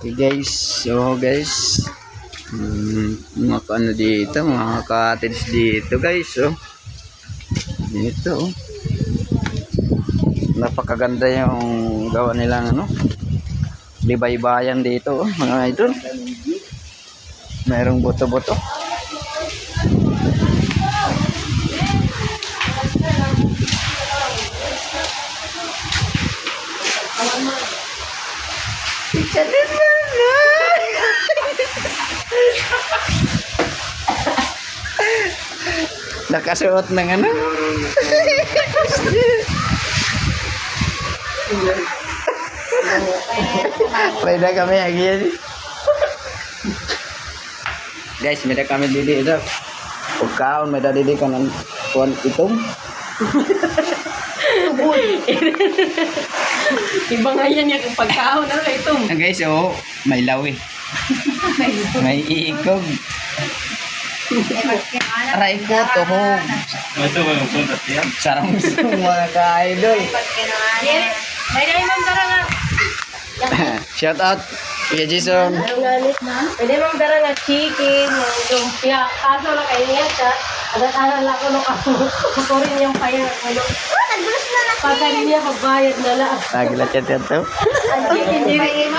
Okay guys, so guys, mga ano dito, mga cottage dito guys, oh. Dito, oh. Napakaganda yung gawa nilang ano, libaybayan dito, oh, mga idol. Mayroong boto-boto. Nakasuot ng ano? Pwede kami again. Guys, may kami dili ito. Pagkaon, may dili ka ng kuwan itong. Iba nga yan yung pagkaon na ito. Guys, oh, may lawi. May iikog. Aray ko, tuhog. Ito ba yung sundat yan? Sarang mga ka-idol. May dahil ma'am dara nga. Shout out, Kuya Jason. Pwede ma'am dara nga chicken, lumpia. Kaso lang kayo yan siya. Adat-aral lang ko nung ako. Kukurin yung kaya ano. Pagka niya, magbayad na lang. Nagilat yan ito. Ang chicken, hindi.